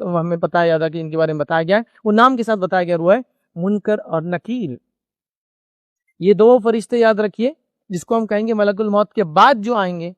ہمیں پتہ ہے، یاد رکھیے ان کے بارے میں بتایا گیا ہے، وہ نام کے ساتھ بتایا گیا، وہ ہے منکر اور نکیر۔ یہ دو فرشتے یاد رکھیے جس کو ہم کہیں گے ملک الموت کے بعد جو آئیں گے،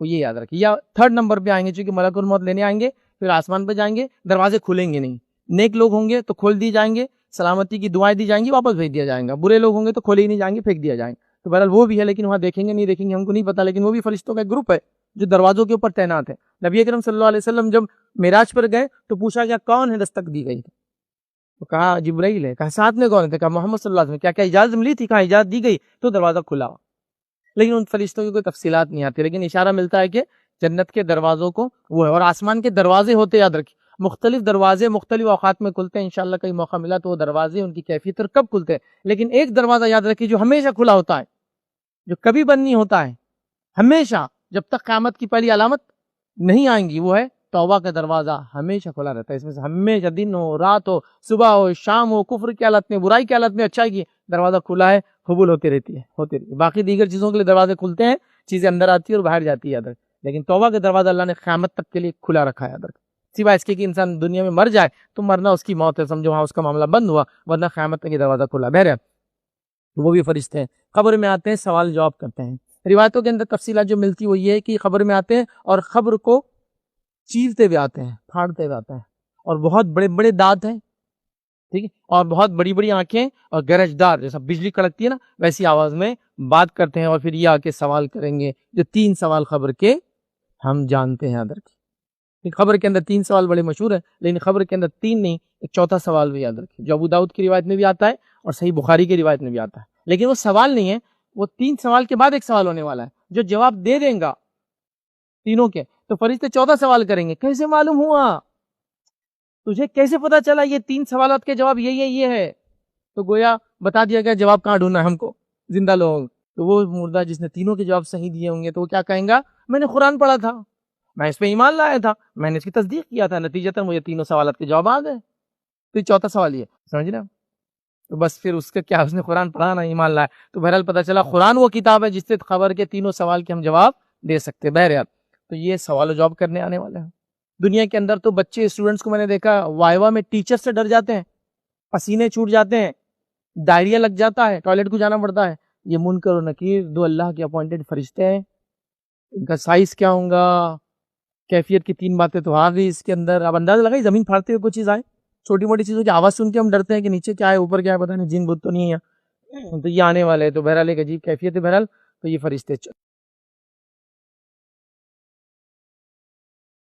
وہ یہ یاد رکھیے، یا تھرڈ نمبر پہ آئیں گے، چونکہ ملک الموت لینے آئیں گے، پھر آسمان پہ جائیں گے، دروازے کھلیں گے نہیں، نیک لوگ ہوں گے تو کھول دی جائیں گے، سلامتی کی دعائیں دی جائیں گی، واپس بھیج دیا جائے گا، برے لوگ ہوں گے تو کھولے ہی نہیں جائیں گے، پھینک دیا جائیں گے۔ تو بہرحال وہ بھی ہے، لیکن وہاں دیکھیں گے نہیں دیکھیں گے ہم کو نہیں پتا، لیکن وہ بھی فرشتوں کا ایک گروپ ہے جو دروازوں کے اوپر تعینات ہے۔ نبی اکرم صلی اللہ علیہ وسلم جب معراج پر گئے تو پوچھا گیا کون ہے، دستک دی گئی، تو کہا جبرائیل ہے، کہا ساتھ میں کون ہے، کہا محمد صلی اللہ علیہ وسلم، کیا اجازت ملی تھی، کہا اجازت دی گئی، تو دروازہ کھلا ہوا۔ لیکن ان فرشتوں کی کوئی تفصیلات نہیں آتی، لیکن اشارہ ملتا ہے کہ جنت کے دروازوں کو وہ ہے، اور آسمان کے دروازے ہوتے یاد رکھیے، مختلف دروازے مختلف اوقات میں کھلتے ہیں، انشاءاللہ کئی موقع ملا تو وہ دروازے ان کی کیفیت اور کب کھلتے ہیں، لیکن ایک دروازہ یاد رکھیے جو ہمیشہ کھلا ہوتا ہے، جو کبھی بند نہیں ہوتا ہے، ہمیشہ جب تک قیامت کی پہلی علامت نہیں آئیں گی، وہ ہے توبہ کا دروازہ، ہمیشہ کھلا رہتا ہے، اس میں سے ہمیشہ دن ہو رات ہو صبح ہو شام ہو، کفر کی حالت میں برائی کی حالت میں اچھائی کی، دروازہ کھلا ہے، قبول ہوتی رہتی ہے۔ باقی دیگر چیزوں کے لیے دروازے کھلتے ہیں، چیزیں اندر آتی ہے اور باہر جاتی ہے یاد رکھ، لیکن توبہ کا دروازہ اللہ نے قیامت تک کے لیے کھلا رکھا ہے یاد رکھ، سوائے اس کے کہ انسان دنیا میں مر جائے تو مرنا اس کی موت ہے، سمجھو وہاں اس کا معاملہ بند ہوا، ورنہ قیامت تک یہ دروازہ کھلا۔ بہرحال وہ بھی فرشتے ہیں، قبر میں آتے ہیں، سوال جواب کرتے ہیں۔ روایتوں کے اندر تفصیلات جو ملتی وہ یہ ہے کہ قبر میں آتے ہیں اور قبر کو چیرتے ہوئے آتے ہیں، پھاڑتے ہوئے آتے ہیں، اور بہت بڑے بڑے دانت ہیں، ٹھیک ہے، اور بہت بڑی بڑی آنکھیں، اور گرج دار جیسا بجلی کڑکتی ہے نا ویسی آواز میں بات کرتے ہیں، اور پھر یہ آ کے سوال کریں گے، جو 3 سوال قبر کے ہم جانتے ہیں یاد رکھیں۔ خبر کے اندر 3 سوال بڑے مشہور ہیں، لیکن خبر کے اندر 3 نہیں، ایک چوتھا سوال بھی یاد رکھیں جو ابو داؤد کی روایت میں بھی آتا ہے اور صحیح بخاری کی روایت میں بھی آتا ہے، لیکن وہ سوال نہیں ہے، وہ 3 سوال کے بعد ایک سوال ہونے والا ہے، جو جواب دے دیں گا تینوں کے تو فرشتے 14 سوال کریں گے، کیسے معلوم ہوا، تجھے کیسے پتا چلا یہ 3 سوالات کے جواب یہ ہے، تو گویا بتا دیا گیا جواب کہاں ڈھونڈنا ہے ہم کو، زندہ لوگ۔ تو وہ مردہ جس نے تینوں کے جواب صحیح دیے ہوں گے تو وہ کیا کہیں گا، میں نے قرآن پڑھا تھا، میں اس پہ ایمان لایا تھا، میں نے اس کی تصدیق کیا تھا، نتیجتاً مجھے 3 سوالات کے جواب آ گئے۔ تو یہ چوتھا سوال یہ سمجھ رہے ہیں، تو بس پھر اس کا کیا، اس نے قرآن پڑھا نہ ایمان لایا، تو بہرحال پتہ چلا قرآن وہ کتاب ہے جس سے خبر کے 3 سوال کے ہم جواب دے سکتے۔ بہرحال تو یہ سوال و جواب کرنے آنے والے ہیں۔ دنیا کے اندر تو بچے اسٹوڈنٹس کو میں نے دیکھا وائوا میں ٹیچر سے ڈر جاتے ہیں، پسینے چھوٹ جاتے ہیں، ڈائریا لگ جاتا ہے، ٹوائلٹ کو جانا پڑتا ہے۔ یہ منکر و نکیر 2 اللہ کے اپوائنٹڈ فرشتے ہیں، ان کا سائز کیا ہوگا، کیفیت کی 3 باتیں تو آ گئی اس کے اندر۔ اب اندازہ لگائی زمین پھاڑتے ہوئے کوئی چیز آئے، چھوٹی موٹی چیزوں کی آواز سن کے ہم ڈرتے ہیں کہ نیچے کیا ہے اوپر کیا ہے، پتہ نہیں جن بت تو نہیں ہے، تو یہ آنے والے ہے، تو بہرحال ایک عجیب کیفیت ہے۔ بہرحال تو یہ فرشتے